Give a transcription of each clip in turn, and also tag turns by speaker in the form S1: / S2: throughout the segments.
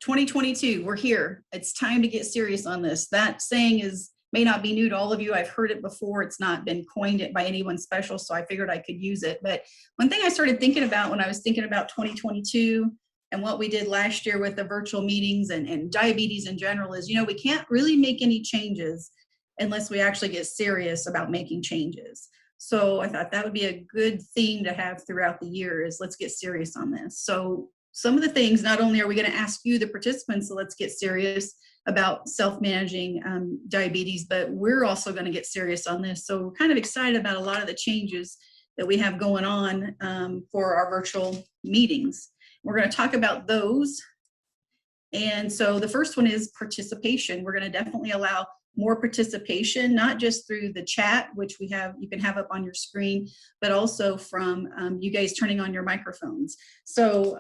S1: 2022, we're here. It's time to get serious on this. That saying may not be new to all of you. I've heard it before. It's not been coined by anyone special, so I figured I could use it. But one thing I started thinking about when I was thinking about 2022 and what we did last year with the virtual meetings and diabetes in general is, we can't really make any changes unless we actually get serious about making changes. So I thought that would be a good theme to have throughout the year is let's get serious on this. So some of the things, not only are we going to ask you, the participants, so let's get serious about self-managing diabetes, but we're also going to get serious on this. So we're kind of excited about a lot of the changes that we have going on for our virtual meetings. We're going to talk about those. And so the first one is participation. We're going to definitely allow more participation, not just through the chat, which you can have up on your screen, but also from you guys turning on your microphones. So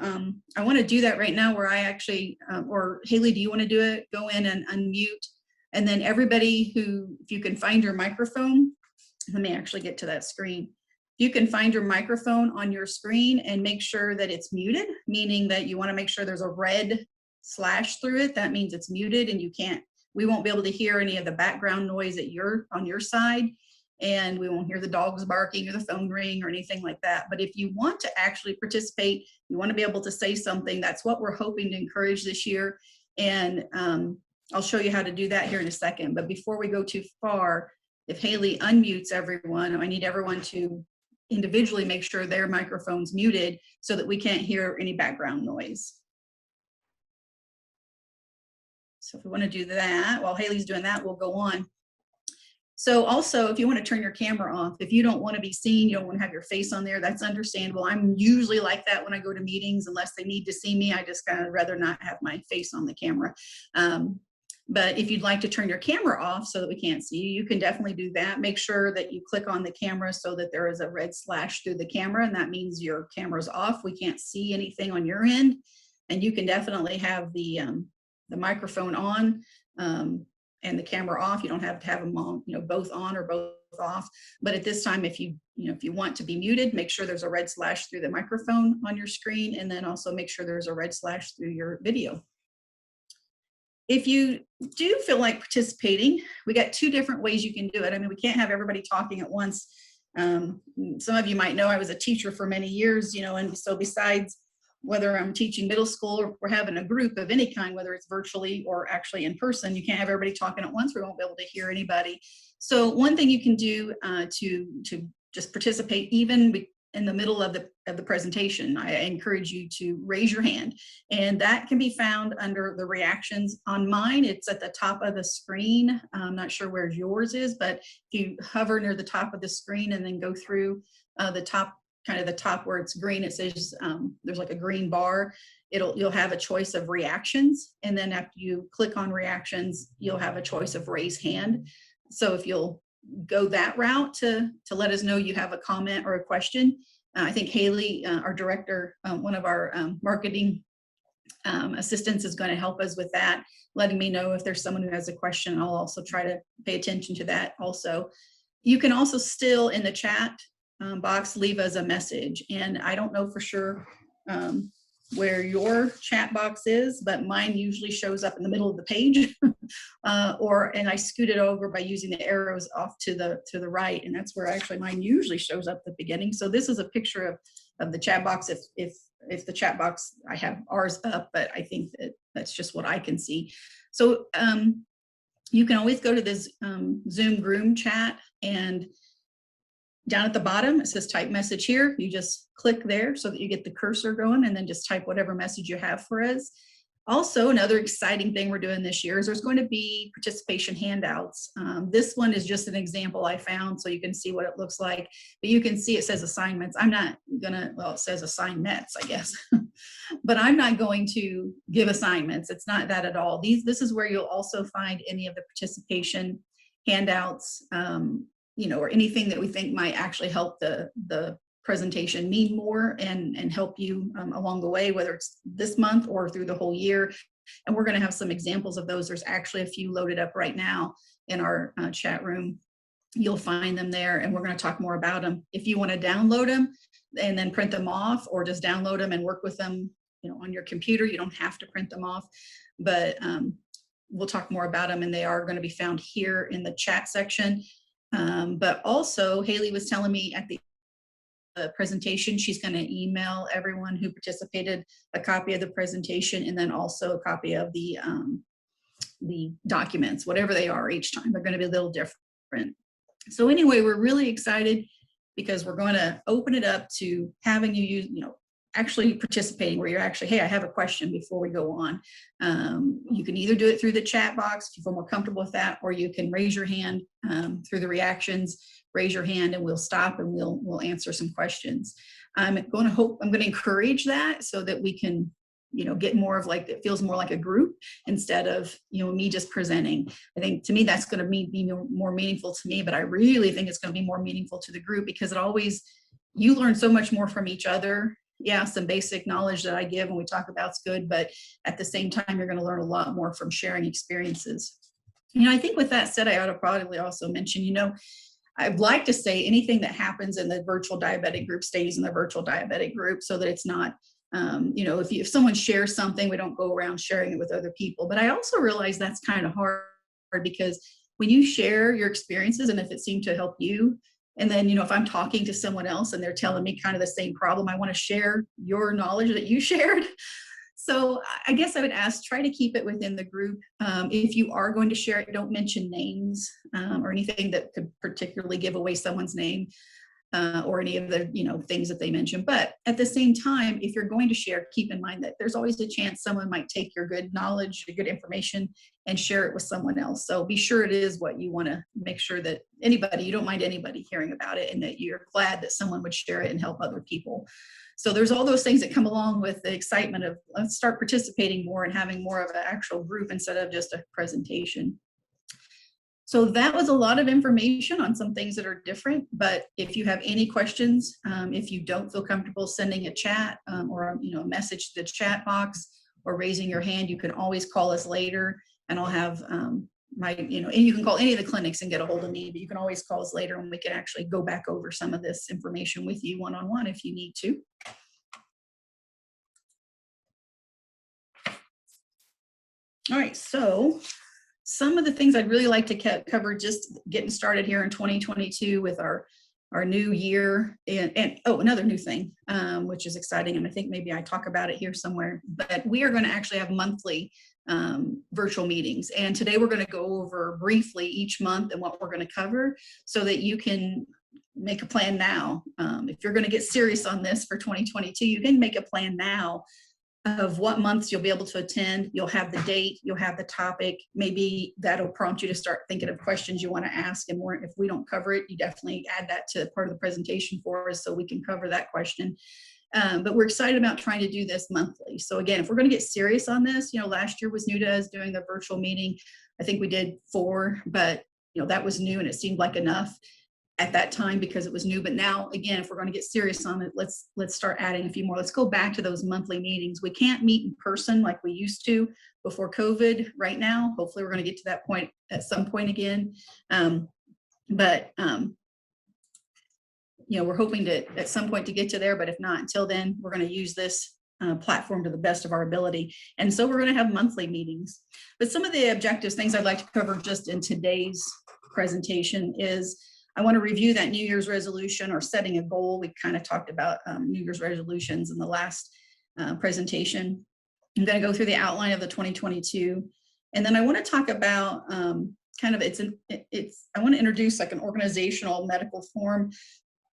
S1: I want to do that right now where I actually, or Haley, do you want to do it? Go in and unmute. And then everybody if you can find your microphone, let me actually get to that screen. You can find your microphone on your screen and make sure that it's muted, meaning that you want to make sure there's a red slash through it. That means it's muted and we won't be able to hear any of the background noise on your side, and we won't hear the dogs barking or the phone ring or anything like that. But if you want to actually participate, you want to be able to say something, that's what we're hoping to encourage this year. And I'll show you how to do that here in a second. But before we go too far, if Haley unmutes everyone, I need everyone to individually make sure their microphone's muted so that we can't hear any background noise. So if we want to do that, while Haley's doing that, we'll go on. So also, if you want to turn your camera off, if you don't want to be seen, you don't want to have your face on there, that's understandable. I'm usually like that when I go to meetings, unless they need to see me, I just kind of rather not have my face on the camera. But if you'd like to turn your camera off so that we can't see you, you can definitely do that. Make sure that you click on the camera so that there is a red slash through the camera, and that means your camera's off. We can't see anything on your end. And you can definitely have the microphone on and the camera off. You don't have to have them on, both on or both off. But at this time, if you want to be muted, make sure there's a red slash through the microphone on your screen, and then also make sure there's a red slash through your video. If you do feel like participating, we got two different ways you can do it. I mean, we can't have everybody talking at once. Some of you might know I was a teacher for many years, and so besides whether I'm teaching middle school or we're having a group of any kind, whether it's virtually or actually in person, you can't have everybody talking at once. We won't be able to hear anybody. So one thing you can do to just participate even in the middle of the presentation, I encourage you to raise your hand, and that can be found under the reactions. On mine, it's at the top of the screen. I'm not sure where yours is, but if you hover near the top of the screen and then go through the top, kind of the top where it's green, it says there's like a green bar. You'll have a choice of reactions, and then after you click on reactions, you'll have a choice of raise hand. So if you'll go that route to let us know you have a comment or a question. I think Haley, our director, one of our marketing assistants, is going to help us with that, letting me know if there's someone who has a question. I'll also try to pay attention to that also. You can also still in the chat box leave us a message, and I don't know for sure where your chat box is, but mine usually shows up in the middle of the page, and I scoot it over by using the arrows off to the right, and that's where actually mine usually shows up at the beginning. So this is a picture of the chat box. If the chat box, I have ours up, but I think that's just what I can see. So you can always go to this Zoom Groom chat, and down at the bottom, it says type message here. You just click there so that you get the cursor going, and then just type whatever message you have for us. Also, another exciting thing we're doing this year is there's going to be participation handouts. This one is just an example I found so you can see what it looks like, but you can see it says assignments. I'm not gonna, well, it says assignments, I guess, but I'm not going to give assignments. It's not that at all. This is where you'll also find any of the participation handouts, or anything that we think might actually help the presentation mean more and help you along the way, whether it's this month or through the whole year. And we're going to have some examples of those. There's actually a few loaded up right now in our chat room. You'll find them there, and we're going to talk more about them. If you want to download them and then print them off, or just download them and work with them on your computer. You don't have to print them off, but we'll talk more about them, and they are going to be found here in the chat section. But also, Haley was telling me at the presentation, she's going to email everyone who participated a copy of the presentation, and then also a copy of the documents, whatever they are each time. They're going to be a little different. So anyway, we're really excited because we're going to open it up to having you use, actually participating, where you're actually, hey, I have a question before we go on. You can either do it through the chat box if you feel more comfortable with that, or you can raise your hand through the reactions, raise your hand, and we'll stop and we'll answer some questions. I'm going to encourage that so that we can, get more of like, it feels more like a group instead of, me just presenting. I think to me, that's going to be more meaningful to me, but I really think it's going to be more meaningful to the group, because you learn so much more from each other. Yeah, some basic knowledge that I give and we talk about is good, but at the same time, you're going to learn a lot more from sharing experiences. I think with that said, I ought to probably also mention, I'd like to say anything that happens in the virtual diabetic group stays in the virtual diabetic group, so that it's not, if someone shares something, we don't go around sharing it with other people. But I also realize that's kind of hard, because when you share your experiences, and if it seemed to help you, and then, if I'm talking to someone else and they're telling me kind of the same problem, I want to share your knowledge that you shared. So I guess I would ask, try to keep it within the group. If you are going to share it, don't mention names or anything that could particularly give away someone's name or any of the, things that they mention. But at the same time, if you're going to share, keep in mind that there's always a chance someone might take your good knowledge, your good information, and share it with someone else. So be sure it is what you want to make sure that you don't mind anybody hearing about it, and that you're glad that someone would share it and help other people. So there's all those things that come along with the excitement of, let's start participating more and having more of an actual group instead of just a presentation. So that was a lot of information on some things that are different, but if you have any questions, if you don't feel comfortable sending a chat or a message to the chat box or raising your hand, you can always call us later, and I'll have and you can call any of the clinics and get a hold of me, but you can always call us later and we can actually go back over some of this information with you one-on-one if you need to. All right, so some of the things I'd really like to cover just getting started here in 2022 with our new year, and another new thing, which is exciting, and I think maybe I talk about it here somewhere, but we are going to actually have monthly virtual meetings, and today we're going to go over briefly each month and what we're going to cover, so that you can make a plan now. If you're going to get serious on this for 2022, you can make a plan now of what months you'll be able to attend. You'll have the date, you'll have the topic. Maybe that'll prompt you to start thinking of questions you want to ask, and more. If we don't cover it, you definitely add that to part of the presentation for us so we can cover that question. But we're excited about trying to do this monthly. So again, if we're going to get serious on this, last year was new to us doing the virtual meeting. I think we did 4, but that was new and it seemed like enough at that time because it was new. But now, again, if we're going to get serious on it, let's start adding a few more. Let's go back to those monthly meetings. We can't meet in person like we used to before COVID right now. Hopefully we're going to get to that point at some point again. We're hoping to at some point to get to there, but if not, until then, we're going to use this platform to the best of our ability. And so we're going to have monthly meetings. But some of the objectives, things I'd like to cover just in today's presentation is, I want to review that New Year's resolution or setting a goal. We kind of talked about New Year's resolutions in the last presentation. I'm going to go through the outline of the 2022. And then I want to talk about I want to introduce like an organizational medical form.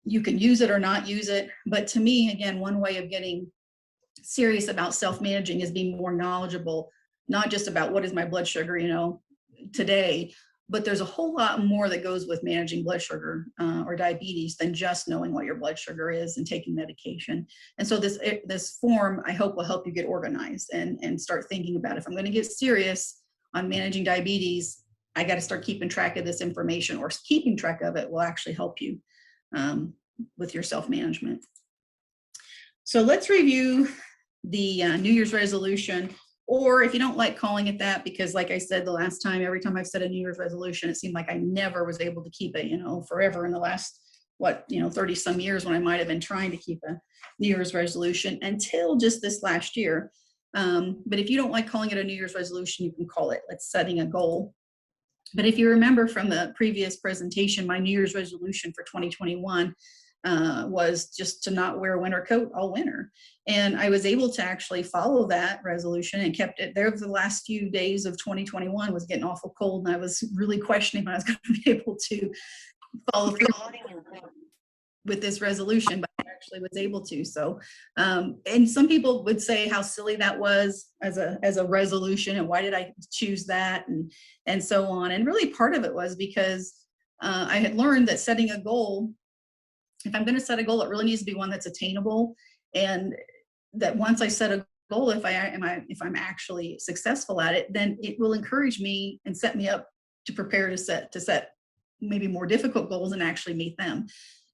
S1: You can use it or not use it. But to me, again, one way of getting serious about self-managing is being more knowledgeable, not just about what is my blood sugar, today, but there's a whole lot more that goes with managing blood sugar or diabetes than just knowing what your blood sugar is and taking medication. And so this form, I hope, will help you get organized and start thinking about, if I'm going to get serious on managing diabetes, I got to start keeping track of this information, or keeping track of it will actually help you with your self-management. So let's review the New Year's resolution. Or if you don't like calling it that, because like I said, the last time, every time I've said a New Year's resolution, it seemed like I never was able to keep it, forever in the last, what, 30 some years when I might have been trying to keep a New Year's resolution until just this last year. But if you don't like calling it a New Year's resolution, you can call it, let's setting a goal. But if you remember from the previous presentation, my New Year's resolution for 2021 was just to not wear a winter coat all winter. And I was able to actually follow that resolution and kept it there. The last few days of 2021 was getting awful cold, and I was really questioning if I was going to be able to follow through with this resolution, but I actually was able to. So, and some people would say how silly that was as a resolution, and why did I choose that, and so on. And really part of it was because I had learned that setting a goal, if I'm going to set a goal, it really needs to be one that's attainable, and that once I set a goal, if I'm actually successful at it, then it will encourage me and set me up to prepare to set maybe more difficult goals and actually meet them.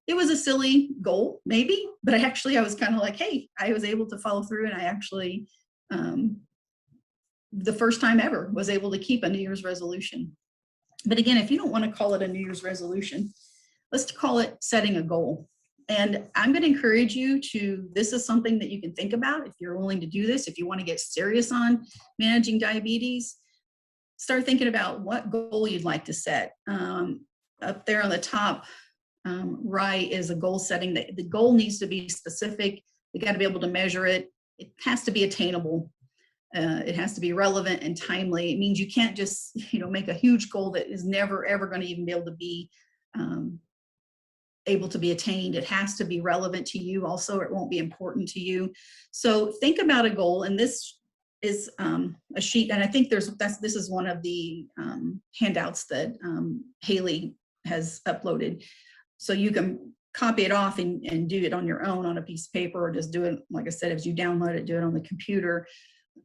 S1: It was a silly goal, maybe, but I was kind of like, hey, I was able to follow through, and I actually, the first time ever, was able to keep a New Year's resolution. But again, if you don't want to call it a New Year's resolution, let's call it setting a goal. And I'm going to encourage you to, this is something that you can think about if you're willing to do this. If you want to get serious on managing diabetes, start thinking about what goal you'd like to set. Up there on the top right is a goal setting. The goal needs to be specific. You got to be able to measure it. It has to be attainable. It has to be relevant and timely. It means you can't just, make a huge goal that is never, ever going to even be able to be attained. It has to be relevant to you. Also, it won't be important to you. So think about a goal, and this is a sheet, and I think this is one of the handouts that Haley has uploaded. So you can copy it off and do it on your own on a piece of paper, or just do it, like I said, as you download it, do it on the computer.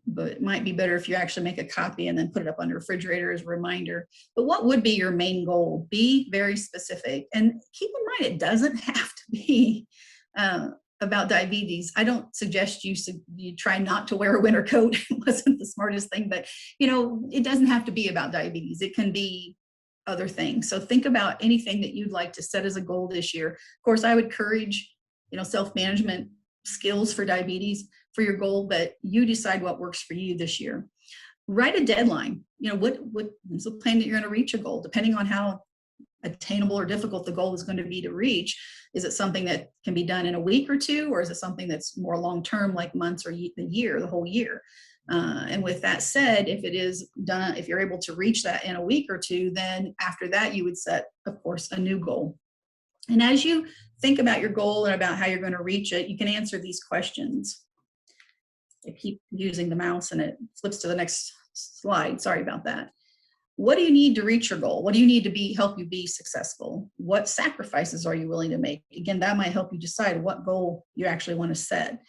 S1: But it might be better if you actually make a copy and then put it up on the refrigerator as a reminder. But what would be your main goal? Be very specific. And keep in mind, it doesn't have to be about diabetes. I don't suggest you try not to wear a winter coat. It wasn't the smartest thing, but it doesn't have to be about diabetes. It can be other things. So think about anything that you'd like to set as a goal this year. Of course, I would encourage, self-management skills for diabetes for your goal, but you decide what works for you this year. Write a deadline. What is the plan that you're going to reach a goal, depending on how attainable or difficult the goal is going to be to reach. Is it something that can be done in a week or two, or is it something that's more long-term, like months or the whole year? And with that said, if it is done, if you're able to reach that in a week or two, then after that, you would set, of course, a new goal. And as you think about your goal and about how you're going to reach it, you can answer these questions. I keep using the mouse and it flips to the next slide. Sorry about that. What do you need to reach your goal? What do you need to help you be successful? What sacrifices are you willing to make? Again, that might help you decide what goal you actually want to set.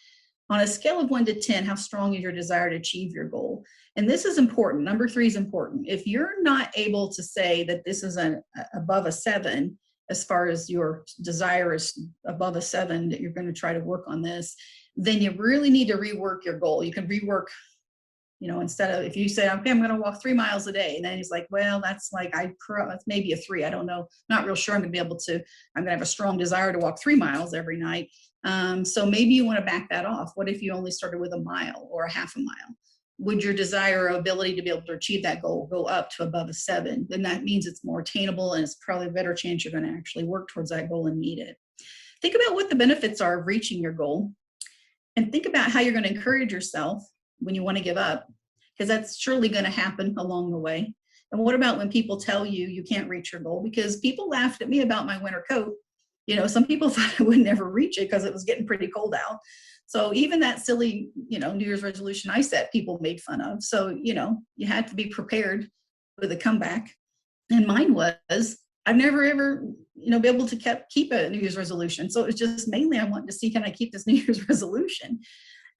S1: On a scale of 1 to 10, how strong is your desire to achieve your goal? And this is important. Number 3 is important. If you're not able to say that this is above a 7, as far as your desire is above a 7, that you're going to try to work on this, then you really need to rework your goal. You can rework, instead of, if you say, okay, I'm going to walk 3 miles a day, and then he's like, well, that's maybe a 3. I don't know. Not real sure I'm going to be able to, I'm going to have a strong desire to walk 3 miles every night. So maybe you want to back that off. What if you only started with a mile or a half a mile? Would your desire or ability to be able to achieve that goal go up to above a 7? Then that means it's more attainable, and it's probably a better chance you're going to actually work towards that goal and meet it. Think about what the benefits are of reaching your goal, and think about how you're going to encourage yourself when you want to give up, because that's surely going to happen along the way. And what about when people tell you you can't reach your goal? Because people laughed at me about my winter coat. Some people thought I would never reach it because it was getting pretty cold out. So even that silly, New Year's resolution I set, people made fun of. So, you had to be prepared with a comeback. And mine was, I've never ever, be able to keep a New Year's resolution. So it was just mainly I wanted to see, can I keep this New Year's resolution?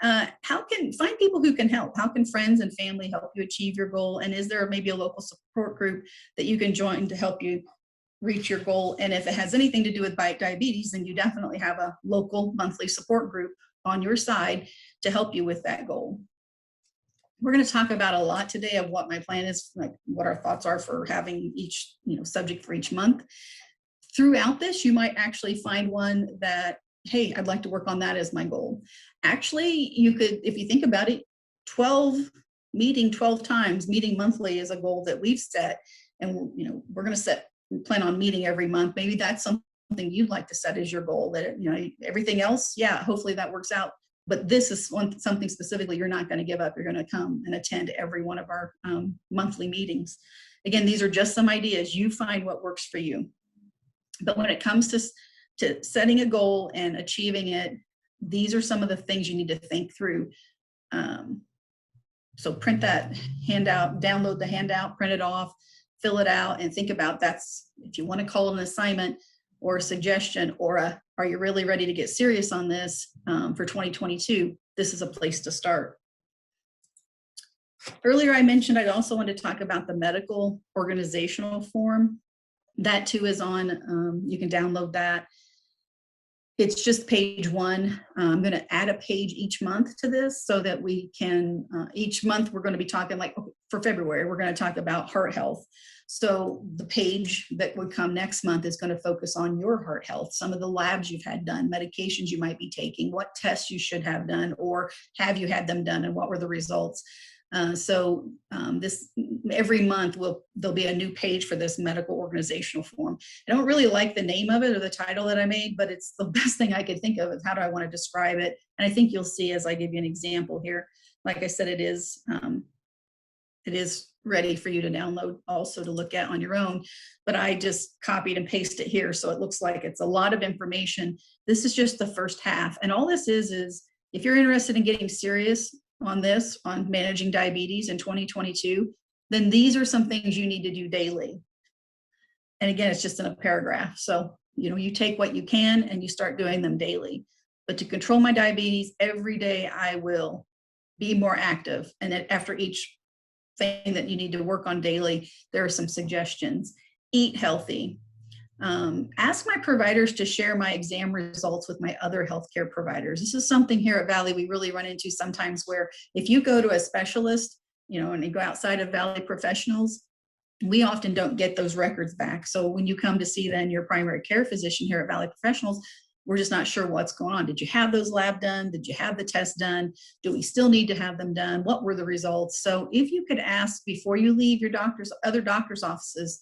S1: Find people who can help. How can friends and family help you achieve your goal? And is there maybe a local support group that you can join to help you reach your goal? And if it has anything to do with diabetes, then you definitely have a local monthly support group on your side to help you with that goal. We're going to talk about a lot today of what my plan is, like what our thoughts are for having each, subject for each month. throughout this, you might actually find one that, hey, I'd like to work on that as my goal. Actually, you could, if you think about it, 12 times, meeting monthly is a goal that we've set. And, you know, we're going to plan on meeting every month. Maybe that's something you'd like to set as your goal, that, you know, everything else, yeah, hopefully that works out. But this is something specifically you're not going to give up. You're going to come and attend every one of our monthly meetings. Again, these are just some ideas. You find what works for you. But when it comes to setting a goal and achieving it, these are some of the things you need to think through. So print that handout, download the handout, print it off, fill it out, and think about that's, if you want to call it an assignment or a suggestion, or are you really ready to get serious on this for 2022? This is a place to start. Earlier I mentioned I'd also want to talk about the medical organizational form. That too is on, you can download that. It's just page 1. I'm going to add a page each month to this so that we can, each month we're going to be talking, like for February, we're going to talk about heart health. So the page that would come next month is going to focus on your heart health, some of the labs you've had done, medications you might be taking, what tests you should have done, or have you had them done, and what were the results. This every month there'll be a new page for this medical organizational form. I don't really like the name of it or the title that I made, but it's the best thing I could think of how do I want to describe it. And I think you'll see as I give you an example here. Like I said, it is ready for you to download also to look at on your own, but I just copied and pasted it here. So it looks like it's a lot of information. This is just the first half. And all this is if you're interested in getting serious on this, on managing diabetes in 2022, then these are some things you need to do daily. And again, it's just in a paragraph. So, you know, you take what you can and you start doing them daily. But to control my diabetes, every day I will be more active. And after each thing that you need to work on daily, there are some suggestions. Eat healthy. Ask my providers to share my exam results with my other healthcare providers. This is something here at Valley we really run into sometimes, where if you go to a specialist, you know, and you go outside of Valley professionals, we often don't get those records back. So when you come to see then your primary care physician here at Valley Professionals, we're just not sure what's going on. Did you have those lab done? Did you have the test done? Do we still need to have them done? What were the results? So if you could ask before you leave your other doctor's offices,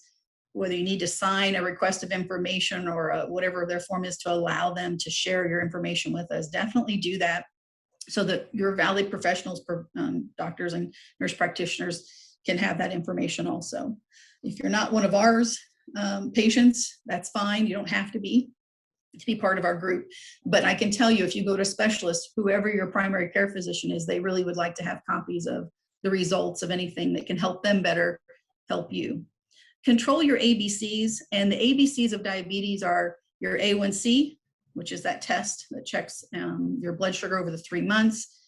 S1: whether you need to sign a request of information or whatever their form is to allow them to share your information with us, definitely do that so that your Valley Professionals, doctors and nurse practitioners can have that information also. If you're not one of ours patients, that's fine. You don't have to be part of our group. But I can tell you, if you go to a specialist, whoever your primary care physician is, they really would like to have copies of the results of anything that can help them better help you. Control your ABCs, and the ABCs of diabetes are your A1C, which is that test that checks your blood sugar over the 3 months,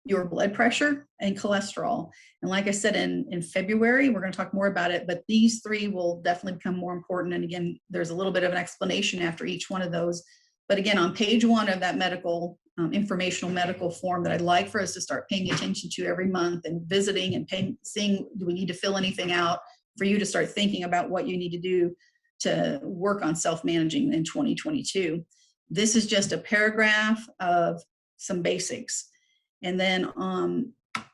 S1: your blood pressure, and cholesterol. And like I said, in February, we're going to talk more about it, but these 3 will definitely become more important. And again, there's a little bit of an explanation after each one of those. But again, on page 1 of that informational medical form that I'd like for us to start paying attention to every month and visiting and seeing, do we need to fill anything out, for you to start thinking about what you need to do to work on self-managing in 2022. This is just a paragraph of some basics. And then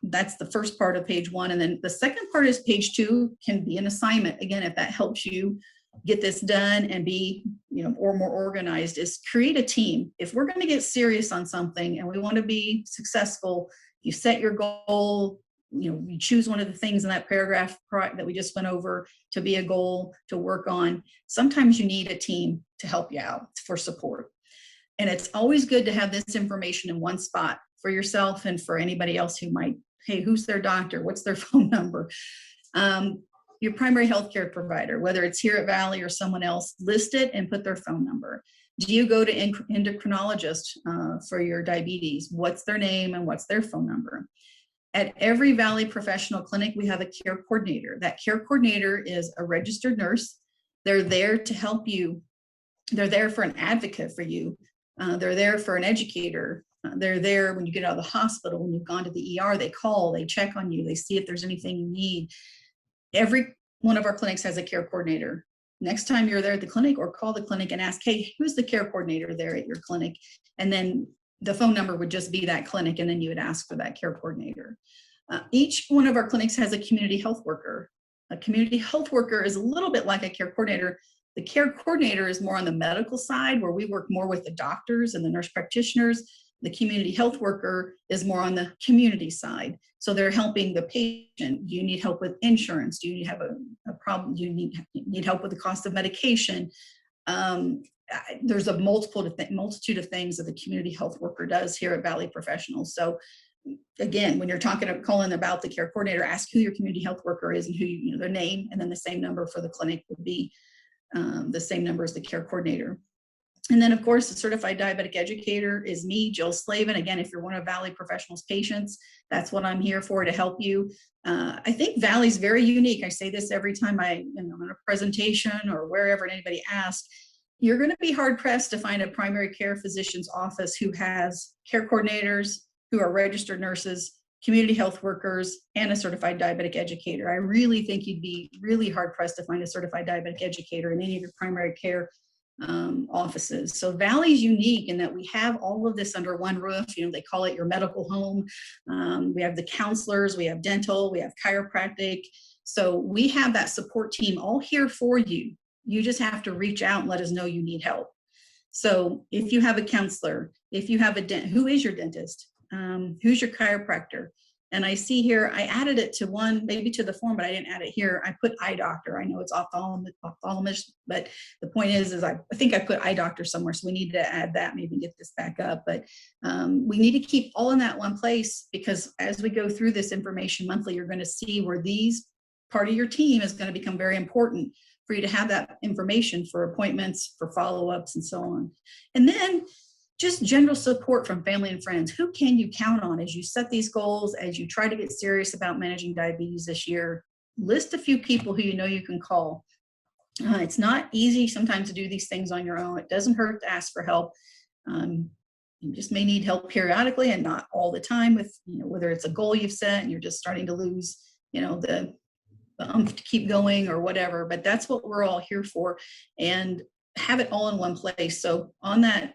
S1: that's the first part of page 1. And then the second part is page 2, can be an assignment. Again, if that helps you get this done and be, you know, or more organized, is create a team. If we're going to get serious on something and we want to be successful, you set your goal, you know, you choose one of the things in that paragraph that we just went over to be a goal to work on. Sometimes you need a team to help you out for support. And it's always good to have this information in one spot for yourself and for anybody else who might, hey, who's their doctor? What's their phone number? Your primary healthcare provider, whether it's here at Valley or someone else, list it and put their phone number. Do you go to endocrinologist for your diabetes? What's their name and what's their phone number? At every Valley Professional Clinic, we have a care coordinator. That care coordinator is a registered nurse. They're there to help you. They're there for an advocate for you. They're there for an educator. They're there when you get out of the hospital, when you've gone to the ER, they call, they check on you, they see if there's anything you need. Every one of our clinics has a care coordinator. next time you're there at the clinic, or call the clinic and ask, hey, who's the care coordinator there at your clinic? And then the phone number would just be that clinic, and then you would ask for that care coordinator. Each one of our clinics has a community health worker. A community health worker is a little bit like a care coordinator. The care coordinator is more on the medical side, where we work more with the doctors and the nurse practitioners. The community health worker is more on the community side. So they're helping the patient. Do you need help with insurance? Do you have a problem? Do you need help with the cost of medication? There's a multitude of things that the community health worker does here at Valley Professionals. So again, when you're calling about the care coordinator, ask who your community health worker is and who, their name, and then the same number for the clinic would be the same number as the care coordinator. And then, of course, the certified diabetic educator is me, Jill Slaven. Again, if you're one of Valley Professionals patients, that's what I'm here for, to help you. I think Valley's very unique. I say this every time I'm in a presentation or wherever anybody asks. You're going to be hard pressed to find a primary care physician's office who has care coordinators, who are registered nurses, community health workers, and a certified diabetic educator. I really think you'd be really hard pressed to find a certified diabetic educator in any of your primary care offices. So Valley's unique in that we have all of this under one roof. They call it your medical home. We have the counselors, we have dental, we have chiropractic. So we have that support team all here for you. You just have to reach out and let us know you need help. So if you have a counselor, if you have a dentist, who is your dentist? Who's your chiropractor? And I see here, I added it to one, maybe to the form, but I didn't add it here. I put eye doctor. I know it's ophthalmologist, but the point is I think I put eye doctor somewhere. So we need to add that, maybe get this back up. But we need to keep all in that one place, because as we go through this information monthly, you're going to see where these part of your team is going to become very important for you to have that information for appointments, for follow-ups, and so on. And then just general support from family and friends. Who can you count on as you set these goals, as you try to get serious about managing diabetes this year? List a few people who you can call. It's not easy sometimes to do these things on your own. It doesn't hurt to ask for help. You just may need help periodically and not all the time with, whether it's a goal you've set and you're just starting to lose, the to keep going or whatever. But that's what we're all here for, and have it all in one place. So on that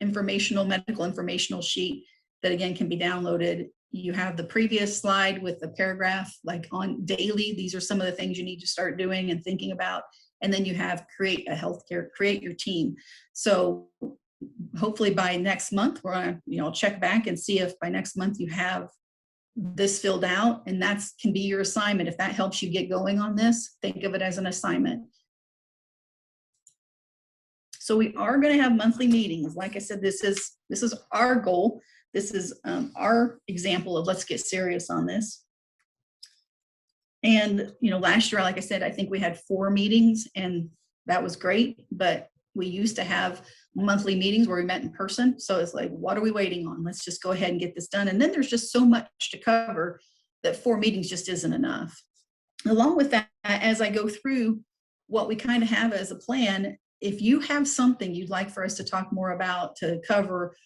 S1: medical informational sheet that again can be downloaded, you have the previous slide with the paragraph, like on daily, these are some of the things you need to start doing and thinking about. And then you have create your team. So hopefully by next month, we're gonna, check back and see if by next month you have this filled out, and that can be your assignment. If that helps you get going on this, think of it as an assignment. So we are going to have monthly meetings. Like I said, this is our goal. This is our example of let's get serious on this. And last year, like I said, I think we had 4 meetings, and that was great. But we used to have monthly meetings where we met in person. So it's like, what are we waiting on? Let's just go ahead and get this done. And then there's just so much to cover that 4 meetings just isn't enough. Along with that, as I go through what we kind of have as a plan, if you have something you'd like for us to talk more about, to cover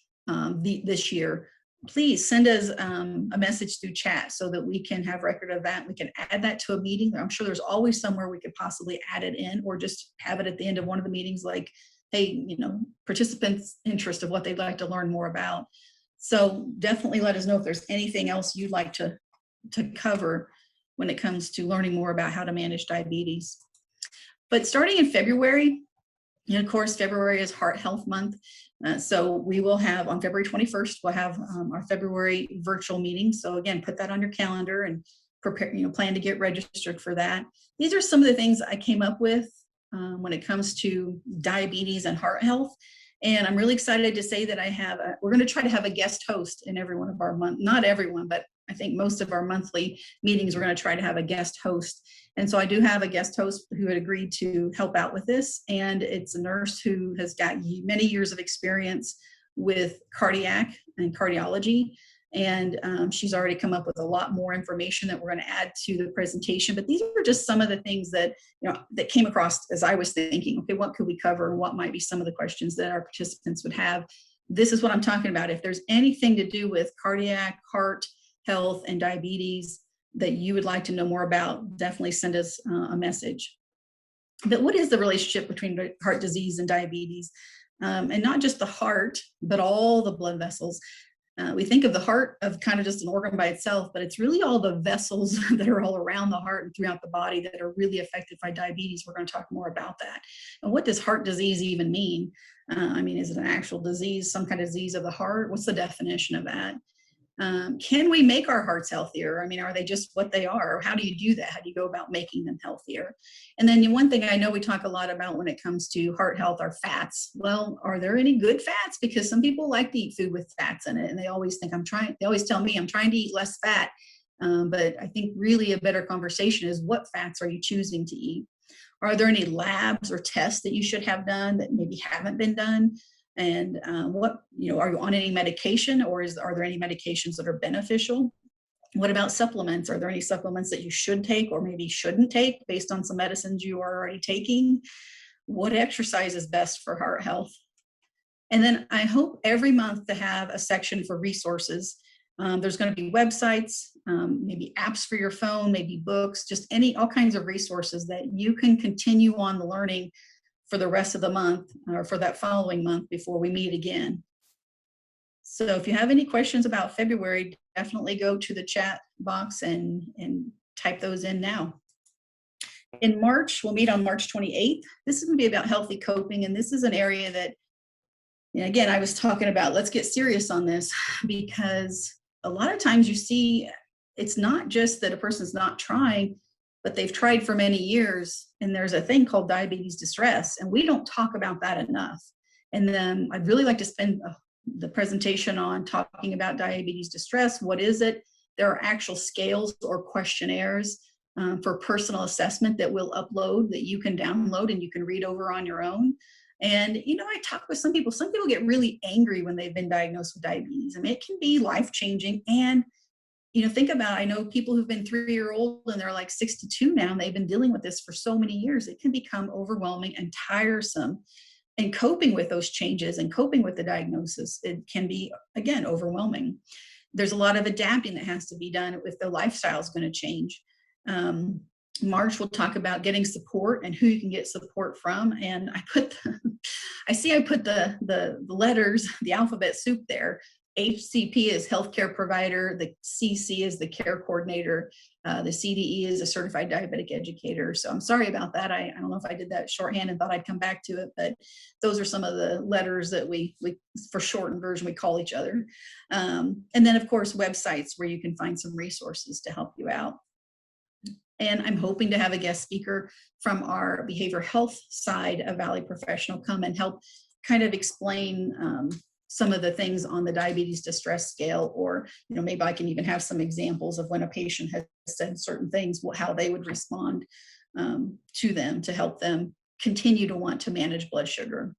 S1: this year, please send us a message through chat so that we can have record of that. We can add that to a meeting. I'm sure there's always somewhere we could possibly add it in, or just have it at the end of one of the meetings, like, hey, participants' interest of what they'd like to learn more about. So definitely let us know if there's anything else you'd like to cover when it comes to learning more about how to manage diabetes. But starting in February, of course, February is Heart Health Month. So we will have, on February 21st, we'll have our February virtual meeting. So again, put that on your calendar and prepare, plan to get registered for that. These are some of the things I came up with when it comes to diabetes and heart health. And I'm really excited to say that we're going to try to have a guest host in every one of our not everyone, but I think most of our monthly meetings, we're going to try to have a guest host. And so I do have a guest host who had agreed to help out with this. And it's a nurse who has got many years of experience with cardiac and cardiology. And she's already come up with a lot more information that we're going to add to the presentation. But these are just some of the things that, that came across as I was thinking, okay, what could we cover? And what might be some of the questions that our participants would have? This is what I'm talking about. If there's anything to do with cardiac, heart health, and diabetes that you would like to know more about, definitely send us a message. But what is the relationship between heart disease and diabetes? And not just the heart, but all the blood vessels. We think of the heart of kind of just an organ by itself, but it's really all the vessels that are all around the heart and throughout the body that are really affected by diabetes. We're going to talk more about that. And what does heart disease even mean? I mean, is it an actual disease, some kind of disease of the heart? What's the definition of that? Can we make our hearts healthier? I mean, are they just what they are? How do you do that? How do you go about making them healthier? And then one thing I know we talk a lot about when it comes to heart health are fats. Well, are there any good fats? Because some people like to eat food with fats in it, and they always think they always tell me I'm trying to eat less fat. But I think really a better conversation is, what fats are you choosing to eat? Are there any labs or tests that you should have done that maybe haven't been done? And are you on any medication, or are there any medications that are beneficial? What about supplements? Are there any supplements that you should take or maybe shouldn't take based on some medicines you are already taking? What exercise is best for heart health? And then I hope every month to have a section for resources. There's going to be websites, maybe apps for your phone, maybe books, just all kinds of resources that you can continue on the learning for the rest of the month, or for that following month before we meet again. So if you have any questions about February, definitely go to the chat box and type those in now. In March, we'll meet on March 28th. This is going to be about healthy coping, and this is an area that, again, I was talking about, let's get serious on this, because a lot of times you see it's not just that a person's not trying, but they've tried for many years, and there's a thing called diabetes distress, and we don't talk about that enough. And then I'd really like to spend the presentation on talking about diabetes distress. What is it? There are actual scales or questionnaires for personal assessment that we'll upload, that you can download and you can read over on your own. And, I talk with some people get really angry when they've been diagnosed with diabetes. I mean, it can be life-changing. And think about, I know people who've been 3-year-old and they're like 62 now, and they've been dealing with this for so many years. It can become overwhelming and tiresome. And coping with those changes and coping with the diagnosis, it can be, again, overwhelming. There's a lot of adapting that has to be done if the lifestyle is going to change. March, we'll talk about getting support and who you can get support from. And I put the letters, the alphabet soup there. HCP is healthcare provider, the CC is the care coordinator, the CDE is a certified diabetic educator. So I'm sorry about that. I don't know if I did that shorthand and thought I'd come back to it, but those are some of the letters that we for shortened version, we call each other. And then of course, websites where you can find some resources to help you out. And I'm hoping to have a guest speaker from our behavioral health side of Valley Professional come and help kind of explain some of the things on the diabetes distress scale, or maybe I can even have some examples of when a patient has said certain things, how they would respond to them to help them continue to want to manage blood sugar.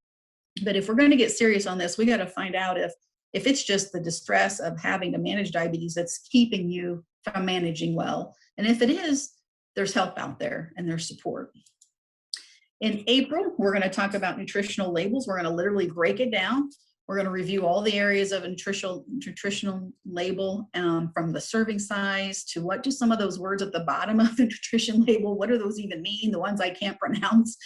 S1: But if we're going to get serious on this, we got to find out if it's just the distress of having to manage diabetes that's keeping you from managing well. And if it is, there's help out there and there's support. In April, we're going to talk about nutritional labels. We're going to literally break it down. We're going to review all the areas of a nutritional label, from the serving size to what do some of those words at the bottom of the nutrition label, what do those even mean, the ones I can't pronounce.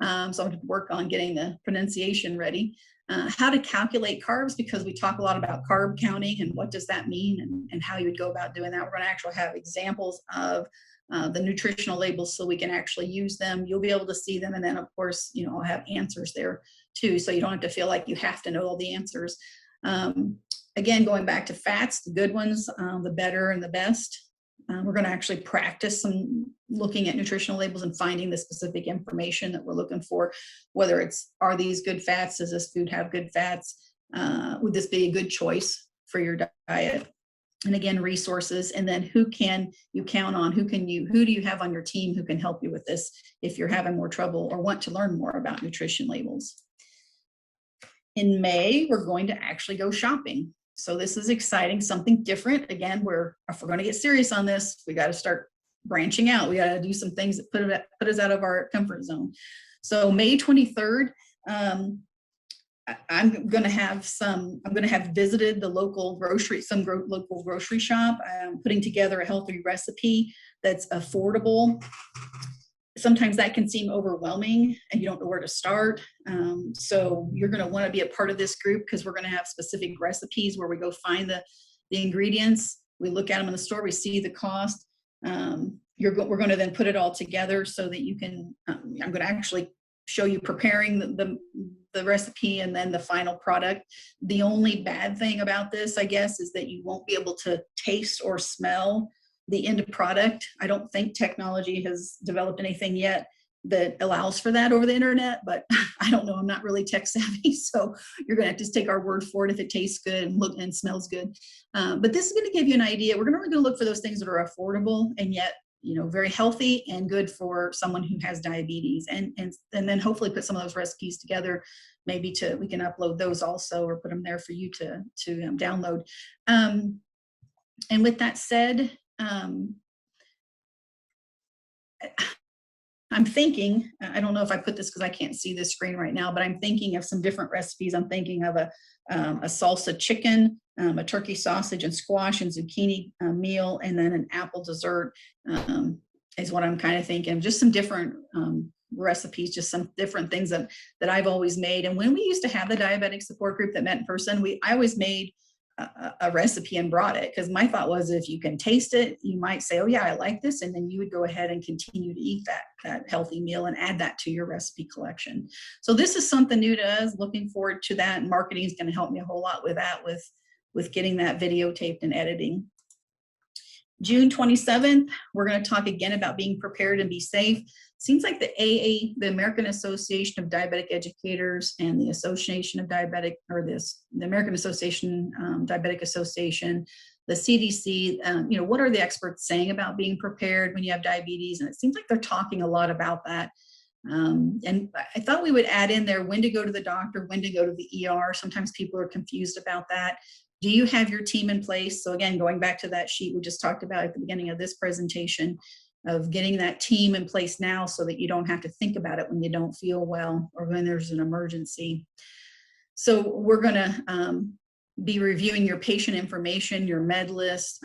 S1: So I'm going to work on getting the pronunciation ready. How to calculate carbs, because we talk a lot about carb counting and what does that mean, and how you would go about doing that. We're going to actually have examples of the nutritional labels so we can actually use them. You'll be able to see them. And then of course, I'll have answers there too. So you don't have to feel like you have to know all the answers. Again, going back to fats, the good ones, the better and the best. We're going to actually practice some looking at nutritional labels and finding the specific information that we're looking for, whether are these good fats? Does this food have good fats? Would this be a good choice for your diet? And again, resources, and then who can you count on? Who do you have on your team who can help you with this if you're having more trouble or want to learn more about nutrition labels? In May, we're going to actually go shopping. So this is exciting, something different. Again, if we're going to get serious on this, we got to start branching out. We got to do some things that put us out of our comfort zone. So May 23rd, I'm going to have visited the local local grocery shop. I'm putting together a healthy recipe that's affordable. sometimes that can seem overwhelming and you don't know where to start. So you're going to want to be a part of this group, because we're going to have specific recipes where we go find the ingredients. We look at them in the store, we see the cost. We're going to then put it all together so that you can, I'm going to actually show you preparing the recipe and then the final product. The only bad thing about this, I guess, is that you won't be able to taste or smell the end product. I don't think technology has developed anything yet that allows for that over the internet, but I don't know. I'm not really tech savvy, so you're going to have to just take our word for it if it tastes good and look and smells good. But this is going to give you an idea. We're really going to look for those things that are affordable and yet, you know, very healthy and good for someone who has diabetes, and then hopefully put some of those recipes together. Maybe we can upload those also, or put them there for you to download. And with that said, I'm thinking, I don't know if I put this because I can't see this screen right now, but I'm thinking of some different recipes. I'm thinking of a salsa chicken, a turkey sausage and squash and zucchini meal, and then an apple dessert is what I'm kind of thinking. Just some different recipes, just some different things that I've always made. And when we used to have the diabetic support group that met in person, I always made a recipe and brought it, because my thought was, if you can taste it, you might say, oh yeah, I like this, and then you would go ahead and continue to eat that healthy meal and add that to your recipe collection. So this is something new to us. Looking forward to that, and marketing is going to help me a whole lot with that, with getting that videotaped and editing. June 27th, we're going to talk again about being prepared and be safe. Seems like the AA, the American Association of Diabetic Educators, and the Association of Diabetic, or the American Association, Diabetic Association, the CDC, you know, what are the experts saying about being prepared when you have diabetes? And it seems like they're talking a lot about that. And I thought we would add in there when to go to the doctor, when to go to the ER. Sometimes people are confused about that. Do you have your team in place? So again, going back to that sheet we just talked about at the beginning of this presentation, of getting that team in place now so that you don't have to think about it when you don't feel well or when there's an emergency. So we're going to be reviewing your patient information, your med list,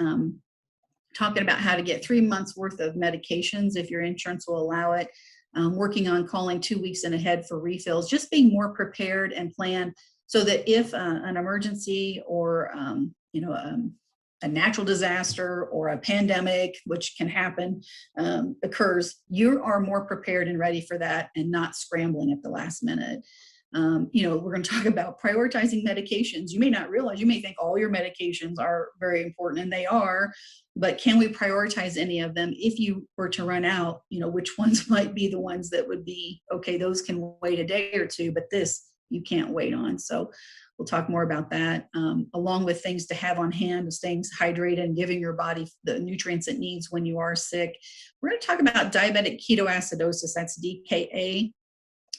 S1: talking about how to get 3 months worth of medications if your insurance will allow it, working on calling 2 weeks in ahead for refills, just being more prepared and planned, so that if an emergency or you know, a natural disaster or a pandemic, which can happen, occurs, you are more prepared and ready for that and not scrambling at the last minute. You know, we're going to talk about prioritizing medications. You may not realize, you may think all your medications are very important, and they are, but can we prioritize any of them? If you were to run out, you know, which ones might be the ones that would be, okay, those can wait a day or two, but this you can't wait on. So we'll talk more about that, along with things to have on hand, staying hydrated and giving your body the nutrients it needs when you are sick. We're going to talk about diabetic ketoacidosis, that's DKA.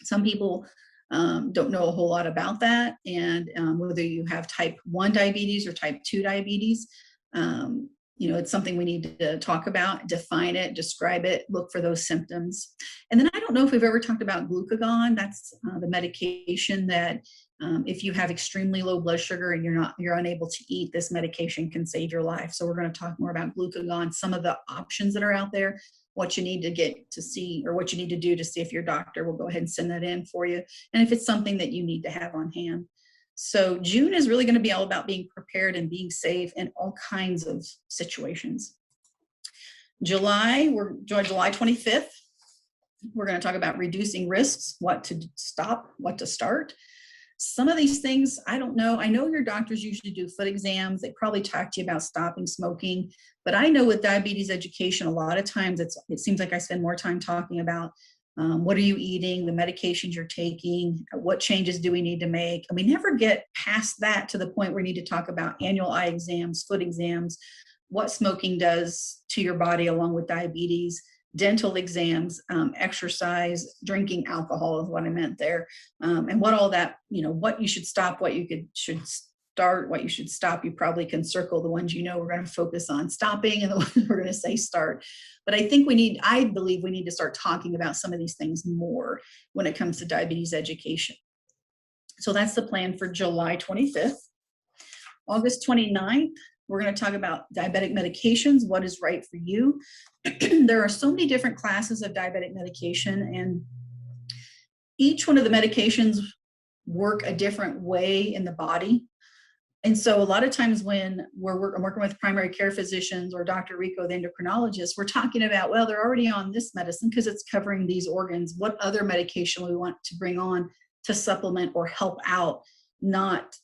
S1: Some people don't know a whole lot about that, and whether you have type 1 diabetes or type 2 diabetes, you know, it's something we need to talk about, define it, describe it, look for those symptoms. And then I don't know if we've ever talked about glucagon. That's the medication that if you have extremely low blood sugar and you're unable to eat, this medication can save your life. So we're going to talk more about glucagon, some of the options that are out there, what you need to get to see, or what you need to do to see if your doctor will go ahead and send that in for you, and if it's something that you need to have on hand. So June is really going to be all about being prepared and being safe in all kinds of situations. July 25th, we're going to talk about reducing risks, what to stop, what to start. Some of these things, I don't know. I know your doctors usually do foot exams. They probably talk to you about stopping smoking. But I know with diabetes education, a lot of times it seems like I spend more time talking about what are you eating, the medications you're taking, what changes do we need to make. And we never get past that to the point where we need to talk about annual eye exams, foot exams, what smoking does to your body along with diabetes, dental exams, exercise, drinking alcohol is what I meant there, and what all that, you know, what you should stop, what you should start, what you should stop. You probably can circle the ones you know we're going to focus on stopping and the ones we're going to say start. But I believe we need to start talking about some of these things more when it comes to diabetes education. So that's the plan for July 25th. August 29th, We're going to talk about diabetic medications, what is right for you. There are so many different classes of diabetic medication, and each one of the medications work a different way in the body. And so a lot of times when I'm working with primary care physicians or Dr. Rico, the endocrinologist, we're talking about, well, they're already on this medicine because it's covering these organs. What other medication we want to bring on to supplement or help out, not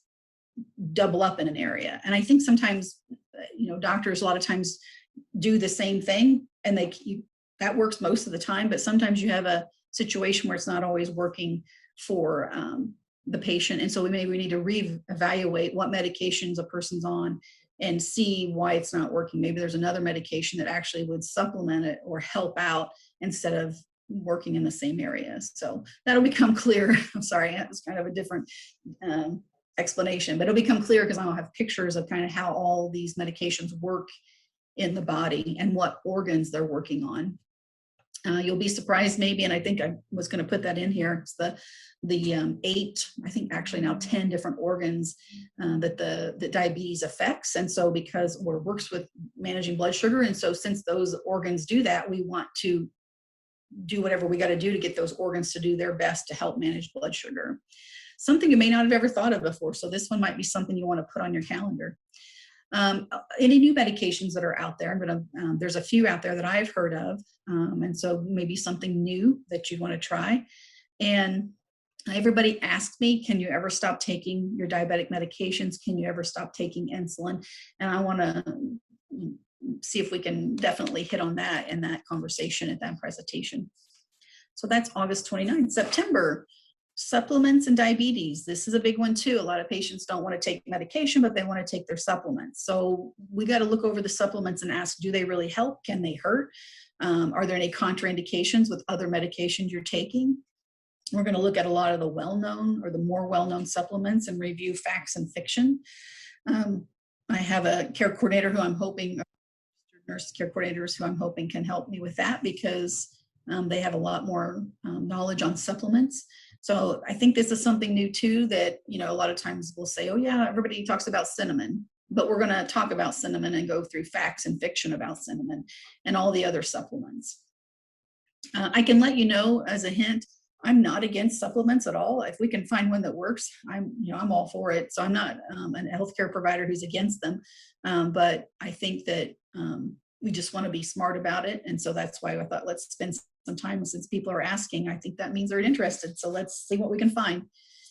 S1: double up in an area. And I think sometimes, doctors a lot of times do the same thing, and that works most of the time, but sometimes you have a situation where it's not always working for the patient. And so we need to reevaluate what medications a person's on and see why it's not working. Maybe there's another medication that actually would supplement it or help out instead of working in the same area. So that'll become clear. I'm sorry, that was kind of a different explanation, but it'll become clear because I'll have pictures of kind of how all these medications work in the body and what organs they're working on. You'll be surprised maybe, and I think I was going to put that in here, it's the 8, I think actually now 10 different organs that the diabetes affects. And so works with managing blood sugar. And so since those organs do that, we want to do whatever we got to do to get those organs to do their best to help manage blood sugar. Something you may not have ever thought of before. So this one might be something you want to put on your calendar. Any new medications that are out there, there's a few out there that I've heard of. And so maybe something new that you'd want to try. And everybody asks me, can you ever stop taking your diabetic medications? Can you ever stop taking insulin? And I want to see if we can definitely hit on that in that conversation at that presentation. So that's August 29th. September, supplements and diabetes. This is a big one too. A lot of patients don't want to take medication, but they want to take their supplements. So we got to look over the supplements and ask, do they really help? Can they hurt? Are there any contraindications with other medications you're taking? We're going to look at a lot of the well-known or the more well-known supplements and review facts and fiction. I have a care coordinator who I'm hoping, nurse care coordinators who I'm hoping can help me with that because they have a lot more knowledge on supplements. So I think this is something new too that, a lot of times we'll say, oh yeah, everybody talks about cinnamon, but we're going to talk about cinnamon and go through facts and fiction about cinnamon and all the other supplements. I can let you know as a hint, I'm not against supplements at all. If we can find one that works, I'm all for it. So I'm not a healthcare provider who's against them. But I think that we just want to be smart about it. And so that's why I thought, let's spend some time, since people are asking. I think that means they're interested. So let's see what we can find.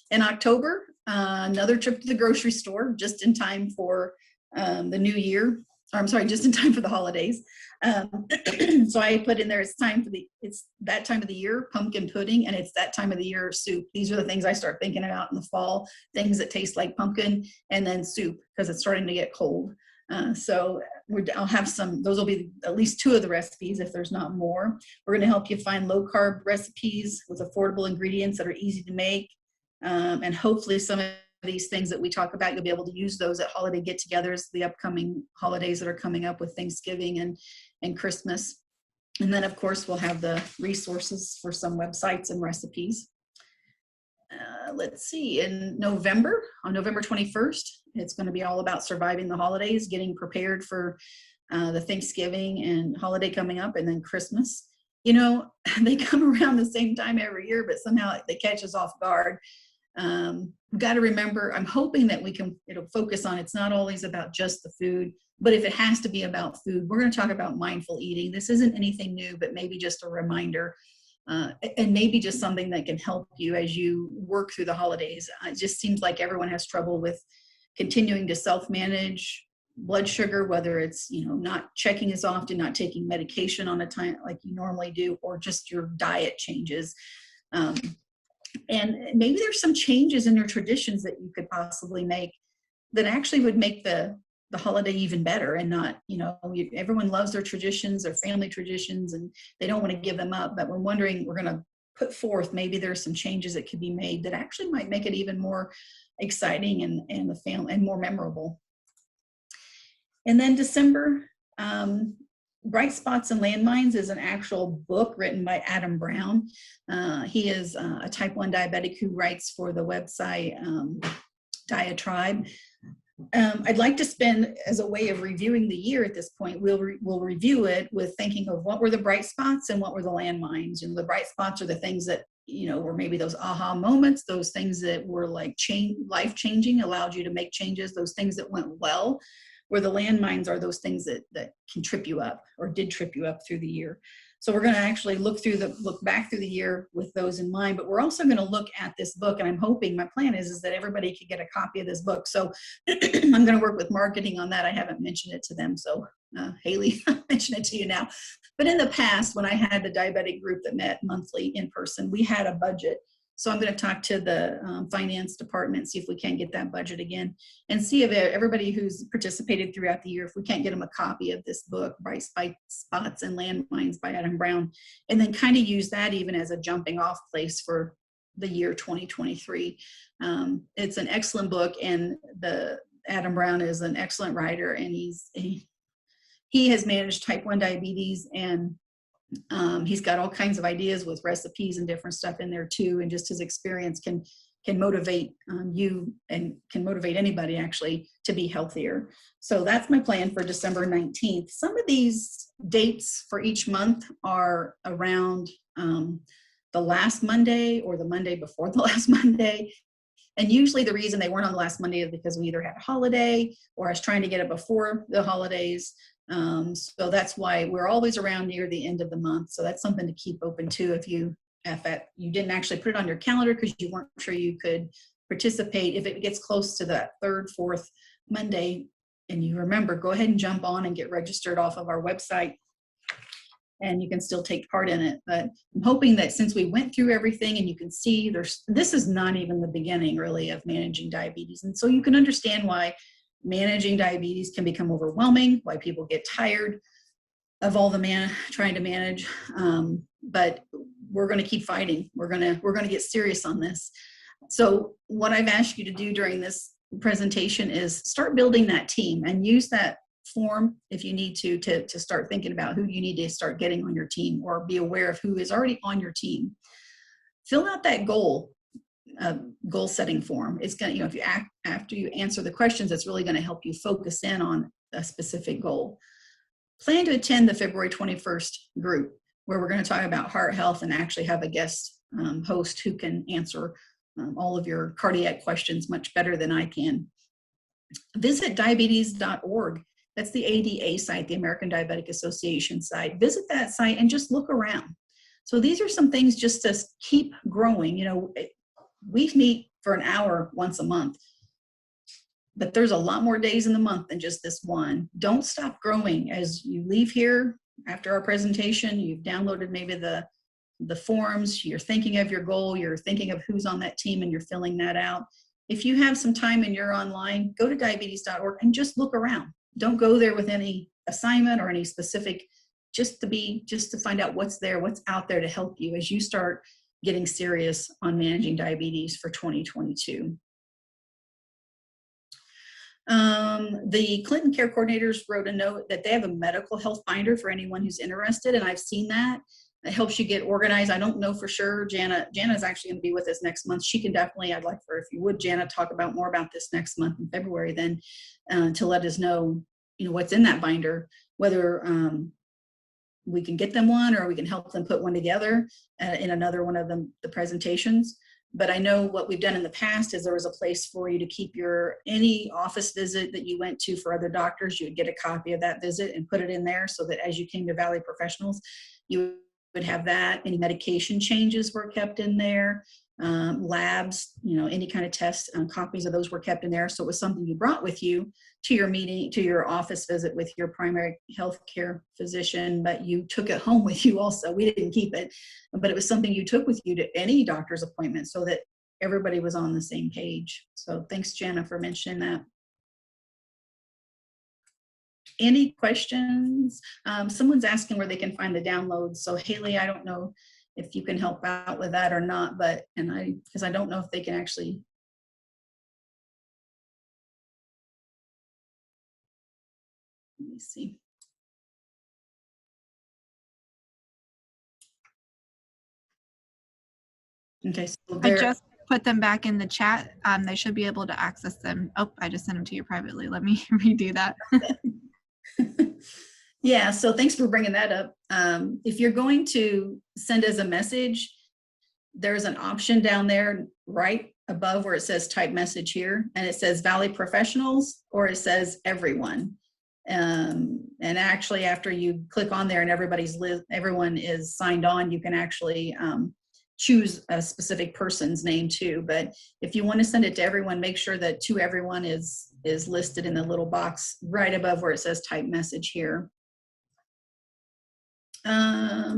S1: In October, another trip to the grocery store, just in time for the new year. Or I'm sorry, just in time for the holidays. So I put in there, it's that time of the year, pumpkin pudding, and it's that time of the year, soup. These are the things I start thinking about in the fall, things that taste like pumpkin, and then soup, because it's starting to get cold. So I'll have those will be at least 2 of the recipes if there's not more. We're going to help you find low carb recipes with affordable ingredients that are easy to make. And hopefully some of these things that we talk about, you'll be able to use those at holiday get-togethers, the upcoming holidays that are coming up with Thanksgiving and Christmas. And then of course we'll have the resources for some websites and recipes. Let's see, on November 21st, it's going to be all about surviving the holidays, getting prepared for the Thanksgiving and holiday coming up, and then Christmas. They come around the same time every year, but somehow they catch us off guard. We've got to remember, I'm hoping that we can focus on, it's not always about just the food, but if it has to be about food, we're going to talk about mindful eating. This isn't anything new, but maybe just a reminder. And maybe just something that can help you as you work through the holidays. It just seems like everyone has trouble with continuing to self-manage blood sugar, whether it's, not checking as often, not taking medication on a time like you normally do, or just your diet changes. And maybe there's some changes in your traditions that you could possibly make that actually would make the holiday even better, and not, everyone loves their traditions, their family traditions, and they don't want to give them up. But we're going to put forth, maybe there's some changes that could be made that actually might make it even more exciting and the family and more memorable. And then December, Bright Spots and Landmines is an actual book written by Adam Brown. He is a type 1 diabetic who writes for the website Diatribe. I'd like to spend, as a way of reviewing the year at this point, we'll review it with thinking of what were the bright spots and what were the landmines. And the bright spots are the things that, were maybe those aha moments, those things that were like life changing, allowed you to make changes, those things that went well. Where the landmines are those things that can trip you up or did trip you up through the year. So we're going to actually look back through the year with those in mind, but we're also going to look at this book, and I'm hoping, my plan is that everybody could get a copy of this book. So I'm going to work with marketing on that. I haven't mentioned it to them. So Haley, I'll mention it to you now. But in the past, when I had the diabetic group that met monthly in person, we had a budget. So I'm going to talk to the finance department, see if we can get that budget again, and see if everybody who's participated throughout the year, if we can't get them a copy of this book, Bright Spots and Landmines by Adam Brown, and then kind of use that even as a jumping off place for the year 2023. It's an excellent book, and Adam Brown is an excellent writer, and he has managed type 1 diabetes, and he's got all kinds of ideas with recipes and different stuff in there too. And just his experience can motivate you and can motivate anybody actually to be healthier. So that's my plan for December 19th. Some of these dates for each month are around the last Monday or the Monday before the last Monday. And usually the reason they weren't on the last Monday is because we either had a holiday or I was trying to get it before the holidays. So that's why we're always around near the end of the month. So that's something to keep open too. If you didn't actually put it on your calendar because you weren't sure you could participate, if it gets close to that third, fourth Monday, and you remember, go ahead and jump on and get registered off of our website, and you can still take part in it. But I'm hoping that since we went through everything, and you can see this is not even the beginning really of managing diabetes. And so you can understand why managing diabetes can become overwhelming, why people get tired of all the trying to manage. But we're going to keep fighting. We're going to get serious on this. So what I've asked you to do during this presentation is start building that team, and use that form if you need to start thinking about who you need to start getting on your team, or be aware of who is already on your team. Fill out that goal setting form. It's going to, if you after you answer the questions, it's really going to help you focus in on a specific goal. Plan to attend the February 21st group, where we're going to talk about heart health and actually have a guest host who can answer all of your cardiac questions much better than I can. Visit diabetes.org. That's the ADA site, the American Diabetic Association site. Visit that site and just look around. So these are some things just to keep growing. We meet for an hour once a month, but there's a lot more days in the month than just this one. Don't stop growing. As you leave here after our presentation, you've downloaded maybe the forms, you're thinking of your goal, you're thinking of who's on that team, and you're filling that out. If you have some time and you're online, go to diabetes.org and just look around. Don't go there with any assignment or any specific, just to find out what's there, what's out there to help you as you start getting serious on managing diabetes for 2022. The Clinton Care Coordinators wrote a note that they have a medical health binder for anyone who's interested, and I've seen that. It helps you get organized. I don't know for sure. Jana's actually going to be with us next month. She can definitely, I'd like for, if you would, Jana, talk about more about this next month in February, then to let us know, what's in that binder, whether we can get them one or we can help them put one together in another one of the presentations. But I know what we've done in the past is there was a place for you to keep any office visit that you went to for other doctors. You would get a copy of that visit and put it in there, so that as you came to Valley Professionals, you would have that. Any medication changes were kept in there. Labs, any kind of tests, copies of those were kept in there. So it was something you brought with you to your meeting, to your office visit with your primary health care physician, but you took it home with you also. We didn't keep it, but it was something you took with you to any doctor's appointment so that everybody was on the same page. So thanks, Jana, for mentioning that. Any questions? Someone's asking where they can find the downloads. So Haley, I don't know if you can help out with that or not, because I don't know if they can actually. Let me see. Okay, so
S2: I just put them back in the chat. They should be able to access them. Oh, I just sent them to you privately. Let me redo that.
S1: Yeah, so thanks for bringing that up. If you're going to send us a message, there's an option down there right above where it says type message here, and it says Valley Professionals, or it says everyone. And actually, after you click on there and everyone is signed on, you can actually choose a specific person's name too. But if you want to send it to everyone, make sure that to everyone is listed in the little box right above where it says type message here. Let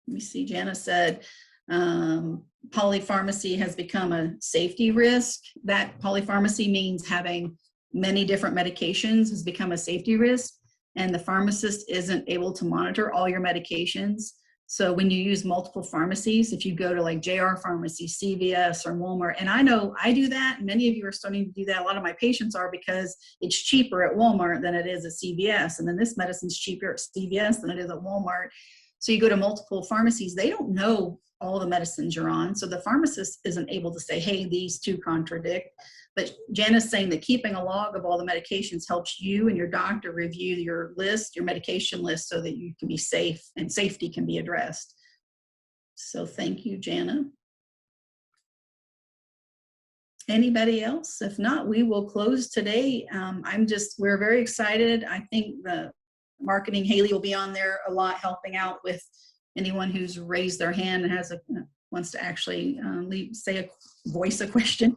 S1: me see, Jana said, polypharmacy has become a safety risk. That polypharmacy means having many different medications has become a safety risk, and the pharmacist isn't able to monitor all your medications. So when you use multiple pharmacies, if you go to like JR Pharmacy, CVS, or Walmart, and I know I do that, many of you are starting to do that. A lot of my patients are, because it's cheaper at Walmart than it is at CVS. And then this medicine's cheaper at CVS than it is at Walmart. So you go to multiple pharmacies, they don't know all the medicines you're on. So the pharmacist isn't able to say, hey, these two contradict. But Jana's saying that keeping a log of all the medications helps you and your doctor review your list, your medication list, so that you can be safe and safety can be addressed. So thank you, Jana. Anybody else? If not, we will close today. We're very excited. I think the marketing, Haley will be on there a lot, helping out with anyone who's raised their hand and wants to actually voice a question.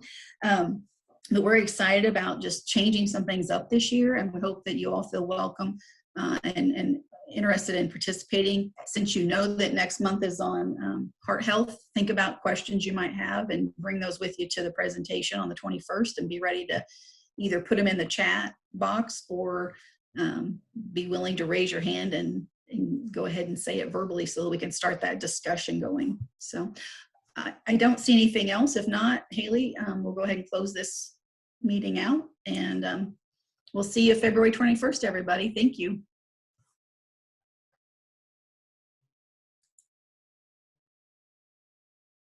S1: But we're excited about just changing some things up this year, and we hope that you all feel welcome and interested in participating. Since you know that next month is on heart health, think about questions you might have and bring those with you to the presentation on the 21st, and be ready to either put them in the chat box or be willing to raise your hand and go ahead and say it verbally so that we can start that discussion going. So I don't see anything else. If not, Haley, we'll go ahead and close this meeting out, and we'll see you February 21st, everybody. Thank you.